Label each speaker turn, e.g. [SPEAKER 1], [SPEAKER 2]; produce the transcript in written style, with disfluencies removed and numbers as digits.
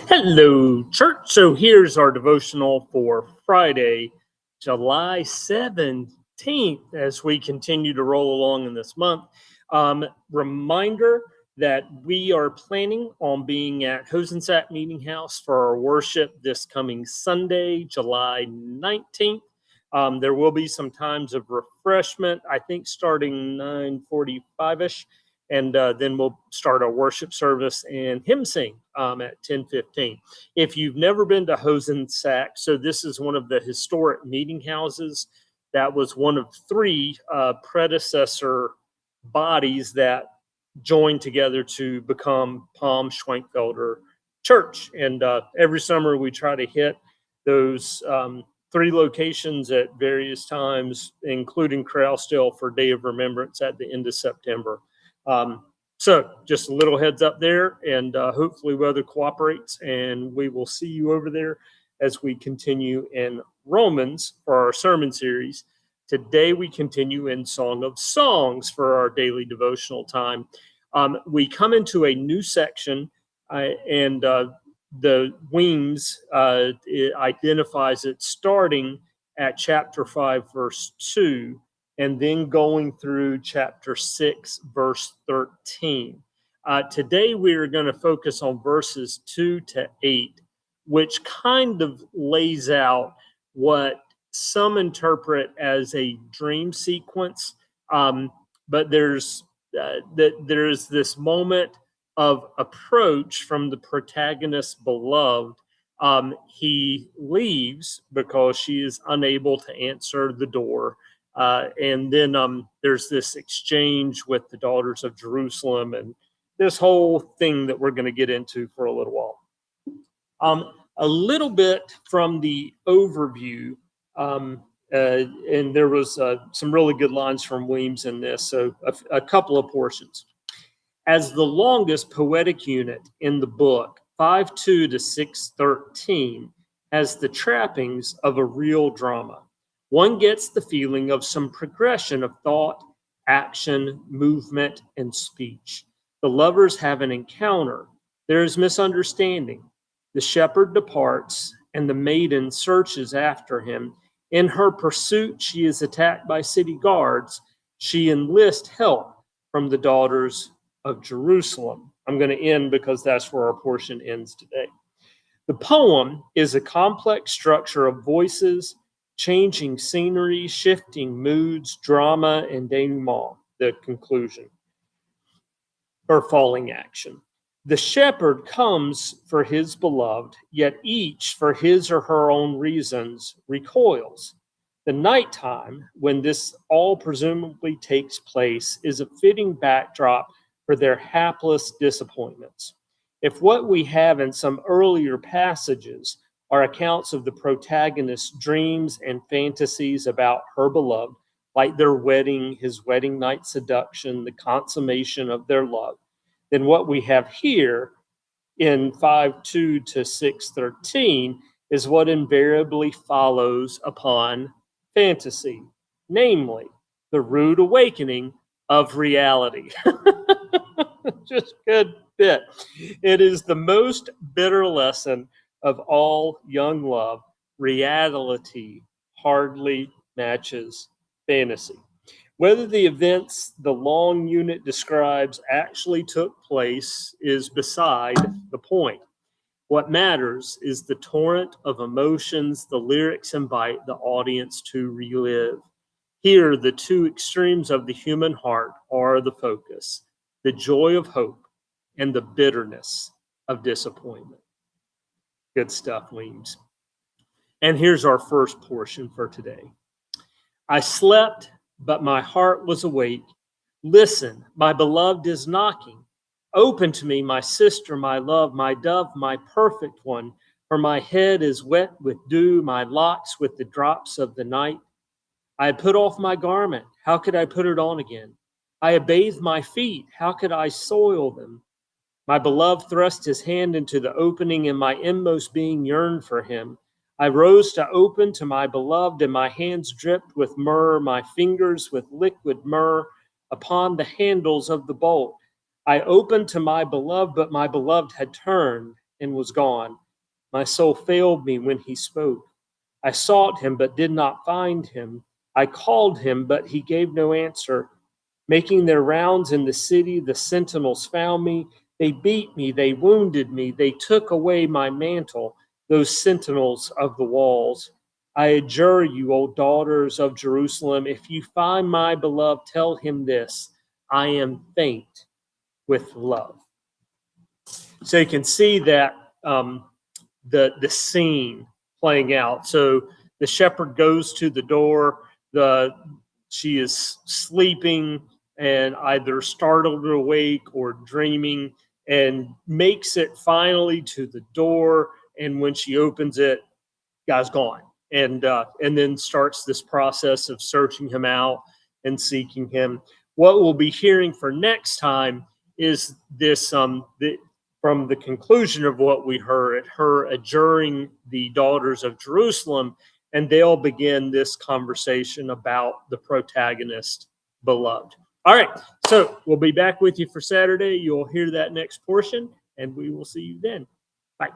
[SPEAKER 1] Hello, church. So here's our devotional for Friday, July 17th, as we continue to roll along in this month. Reminder that we are planning on being at Hosensack Meeting House for our worship this coming Sunday, July 19th. There will be some times of refreshment, I think starting 9:45-ish. And then we'll start our worship service and hymn sing at 10:15. If you've never been to Hosensack, so this is one of the historic meeting houses that was one of three predecessor bodies that joined together to become Palm Schwenkfelder Church. And every summer we try to hit those three locations at various times, including Crowsdale for Day of Remembrance at the end of September. So just a little heads up there, and hopefully weather cooperates, and we will see you over there as we continue in Romans for our sermon series. Today we continue in Song of Songs for our daily devotional time. We come into a new section, and the Weems it identifies it starting at chapter 5, verse 2, and then going through chapter 6, verse 13. Today we are going to focus on verses 2 to 8, which kind of lays out what some interpret as a dream sequence, but there's this moment of approach from the protagonist's beloved. He leaves because she is unable to answer the door. And then there's this exchange with the daughters of Jerusalem and this whole thing that we're going to get into for a little while. A little bit from the overview, and there was some really good lines from Weems in this, so a couple of portions. As the longest poetic unit in the book, 5:2 to 6:13 has the trappings of a real drama. One gets the feeling of some progression of thought, action, movement, and speech. The lovers have an encounter. There is misunderstanding. The shepherd departs, and the maiden searches after him. In her pursuit, she is attacked by city guards. She enlists help from the daughters of Jerusalem. I'm going to end because that's where our portion ends today. The poem is a complex structure of voices, changing scenery, shifting moods, drama, and denouement, the conclusion, or falling action. The shepherd comes for his beloved, yet each, for his or her own reasons, recoils. The nighttime, when this all presumably takes place, is a fitting backdrop for their hapless disappointments. If what we have in some earlier passages are accounts of the protagonist's dreams and fantasies about her beloved, like their wedding, his wedding night seduction, the consummation of their love, then what we have here in 5:2 to 6:13 is what invariably follows upon fantasy, namely the rude awakening of reality. Just good bit. It is the most bitter lesson of all young love. Reality hardly matches fantasy. Whether the events the long unit describes actually took place is beside the point. What matters is the torrent of emotions the lyrics invite the audience to relive. Here, the two extremes of the human heart are the focus, the joy of hope and the bitterness of disappointment. Good stuff, Weems. And here's our first portion for today. I slept, but my heart was awake. Listen, my beloved is knocking. Open to me, my sister, my love, my dove, my perfect one, for my head is wet with dew, my locks with the drops of the night. I had put off my garment. How could I put it on again? I had bathed my feet. How could I soil them? My beloved thrust his hand into the opening, and my inmost being yearned for him. I rose to open to my beloved, and my hands dripped with myrrh, my fingers with liquid myrrh upon the handles of the bolt. I opened to my beloved, but my beloved had turned. and was gone. My soul failed me when he spoke. I sought him, but did not find him. I called him, but he gave no answer. Making their rounds in the city, the sentinels found me. They beat me, they wounded me, they took away my mantle, those sentinels of the walls. I adjure you, O daughters of Jerusalem, if you find my beloved, tell him this: I am faint with love. So you can see that the scene playing out. So the shepherd goes to the door. She is sleeping and either startled or awake or dreaming, and makes it finally to the door. And when she opens it, guy's gone, and then starts this process of searching him out and seeking him. What we'll be hearing for next time is this from the conclusion of what we heard, her adjuring the daughters of Jerusalem, and they'll begin this conversation about the protagonist, beloved. All right, so we'll be back with you for Saturday. You'll hear that next portion, and we will see you then. Bye.